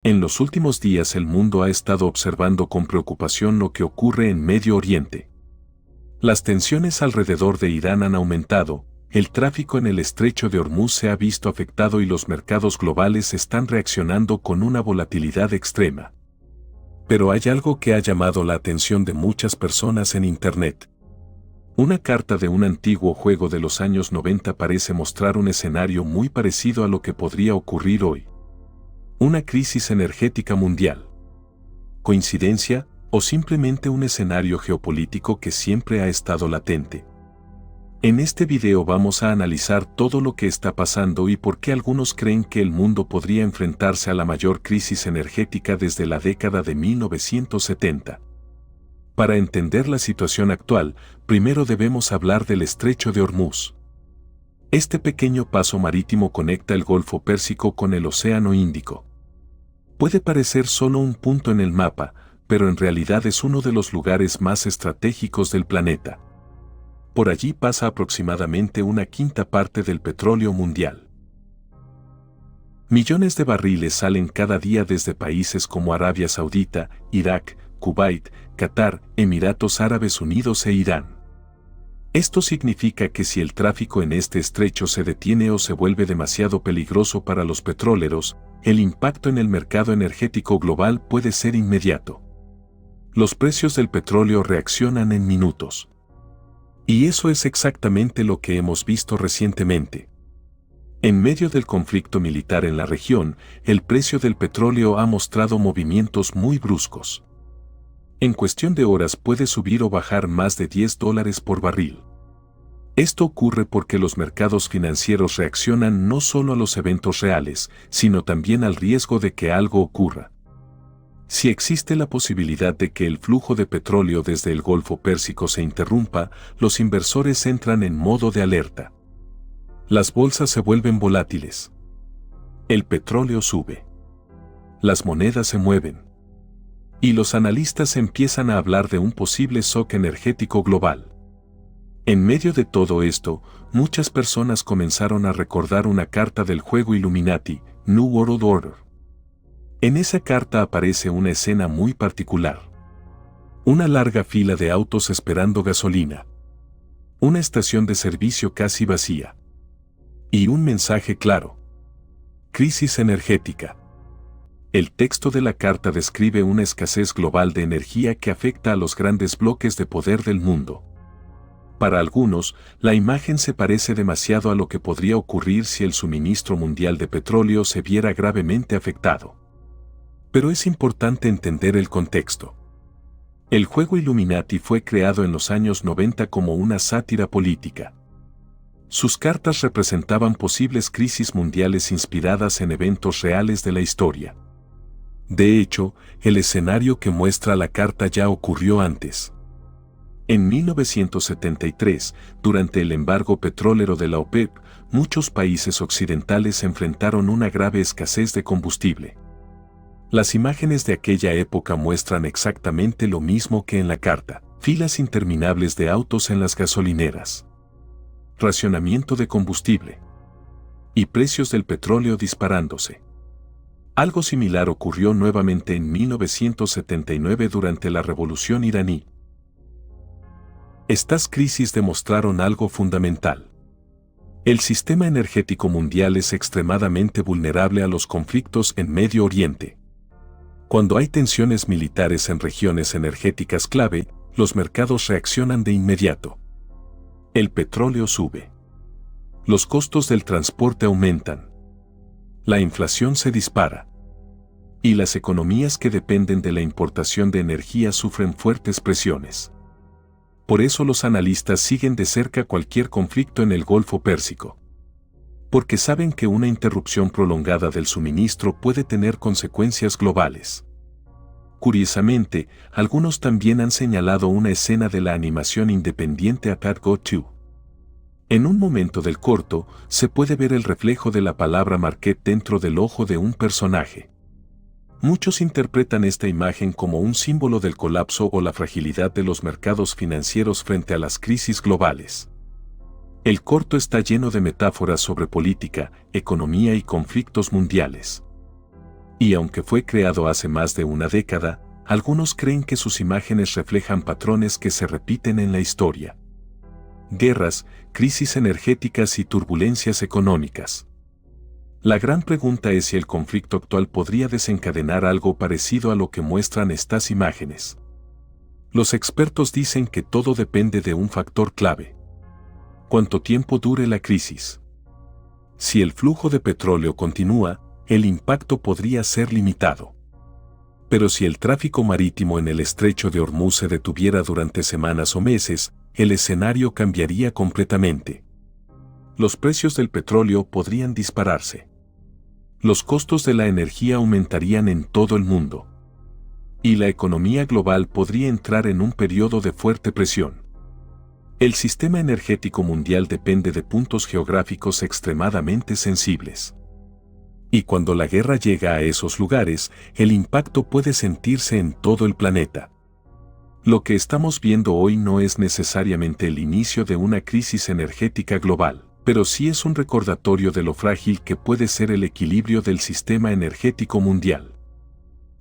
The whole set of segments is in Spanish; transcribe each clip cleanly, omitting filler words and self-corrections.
En los últimos días el mundo ha estado observando con preocupación lo que ocurre en Medio Oriente. Las tensiones alrededor de Irán han aumentado, el tráfico en el estrecho de Hormuz se ha visto afectado y los mercados globales están reaccionando con una volatilidad extrema. Pero hay algo que ha llamado la atención de muchas personas en Internet. Una carta de un antiguo juego de los años 90 parece mostrar un escenario muy parecido a lo que podría ocurrir hoy. Una crisis energética mundial. ¿Coincidencia o simplemente un escenario geopolítico que siempre ha estado latente? En este video vamos a analizar todo lo que está pasando y por qué algunos creen que el mundo podría enfrentarse a la mayor crisis energética desde la década de 1970. Para entender la situación actual, primero debemos hablar del Estrecho de Hormuz. Este pequeño paso marítimo conecta el Golfo Pérsico con el Océano Índico. Puede parecer solo un punto en el mapa, pero en realidad es uno de los lugares más estratégicos del planeta. Por allí pasa aproximadamente una quinta parte del petróleo mundial. Millones de barriles salen cada día desde países como Arabia Saudita, Irak, Kuwait, Qatar, Emiratos Árabes Unidos e Irán. Esto significa que si el tráfico en este estrecho se detiene o se vuelve demasiado peligroso para los petroleros, el impacto en el mercado energético global puede ser inmediato. Los precios del petróleo reaccionan en minutos. Y eso es exactamente lo que hemos visto recientemente. En medio del conflicto militar en la región, el precio del petróleo ha mostrado movimientos muy bruscos. En cuestión de horas puede subir o bajar más de $10 por barril. Esto ocurre porque los mercados financieros reaccionan no solo a los eventos reales, sino también al riesgo de que algo ocurra. Si existe la posibilidad de que el flujo de petróleo desde el Golfo Pérsico se interrumpa, los inversores entran en modo de alerta. Las bolsas se vuelven volátiles. El petróleo sube. Las monedas se mueven. Y los analistas empiezan a hablar de un posible shock energético global. En medio de todo esto, muchas personas comenzaron a recordar una carta del juego Illuminati, New World Order. En esa carta aparece una escena muy particular. Una larga fila de autos esperando gasolina. Una estación de servicio casi vacía. Y un mensaje claro. Crisis energética. El texto de la carta describe una escasez global de energía que afecta a los grandes bloques de poder del mundo. Para algunos, la imagen se parece demasiado a lo que podría ocurrir si el suministro mundial de petróleo se viera gravemente afectado. Pero es importante entender el contexto. El juego Illuminati fue creado en los años 90 como una sátira política. Sus cartas representaban posibles crisis mundiales inspiradas en eventos reales de la historia. De hecho, el escenario que muestra la carta ya ocurrió antes. En 1973, durante el embargo petrolero de la OPEP, muchos países occidentales enfrentaron una grave escasez de combustible. Las imágenes de aquella época muestran exactamente lo mismo que en la carta: filas interminables de autos en las gasolineras, racionamiento de combustible y precios del petróleo disparándose. Algo similar ocurrió nuevamente en 1979 durante la Revolución iraní. Estas crisis demostraron algo fundamental. El sistema energético mundial es extremadamente vulnerable a los conflictos en Medio Oriente. Cuando hay tensiones militares en regiones energéticas clave, los mercados reaccionan de inmediato. El petróleo sube. Los costos del transporte aumentan. La inflación se dispara. Y las economías que dependen de la importación de energía sufren fuertes presiones. Por eso los analistas siguen de cerca cualquier conflicto en el Golfo Pérsico. Porque saben que una interrupción prolongada del suministro puede tener consecuencias globales. Curiosamente, algunos también han señalado una escena de la animación independiente A Cat Go To. En un momento del corto, se puede ver el reflejo de la palabra market dentro del ojo de un personaje. Muchos interpretan esta imagen como un símbolo del colapso o la fragilidad de los mercados financieros frente a las crisis globales. El corto está lleno de metáforas sobre política, economía y conflictos mundiales. Y aunque fue creado hace más de una década, algunos creen que sus imágenes reflejan patrones que se repiten en la historia. Guerras, crisis energéticas y turbulencias económicas. La gran pregunta es si el conflicto actual podría desencadenar algo parecido a lo que muestran estas imágenes. Los expertos dicen que todo depende de un factor clave. ¿Cuánto tiempo dure la crisis? Si el flujo de petróleo continúa, el impacto podría ser limitado. Pero si el tráfico marítimo en el estrecho de Hormuz se detuviera durante semanas o meses, el escenario cambiaría completamente. Los precios del petróleo podrían dispararse. Los costos de la energía aumentarían en todo el mundo. Y la economía global podría entrar en un periodo de fuerte presión. El sistema energético mundial depende de puntos geográficos extremadamente sensibles. Y cuando la guerra llega a esos lugares, el impacto puede sentirse en todo el planeta. Lo que estamos viendo hoy no es necesariamente el inicio de una crisis energética global, pero sí es un recordatorio de lo frágil que puede ser el equilibrio del sistema energético mundial.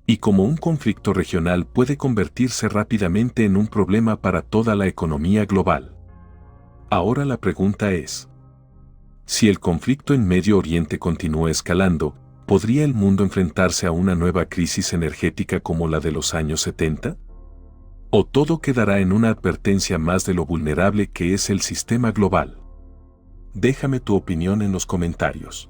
Y como un conflicto regional puede convertirse rápidamente en un problema para toda la economía global. Ahora la pregunta es: si el conflicto en Medio Oriente continúa escalando, ¿podría el mundo enfrentarse a una nueva crisis energética como la de los años 70? ¿O todo quedará en una advertencia más de lo vulnerable que es el sistema global? Déjame tu opinión en los comentarios.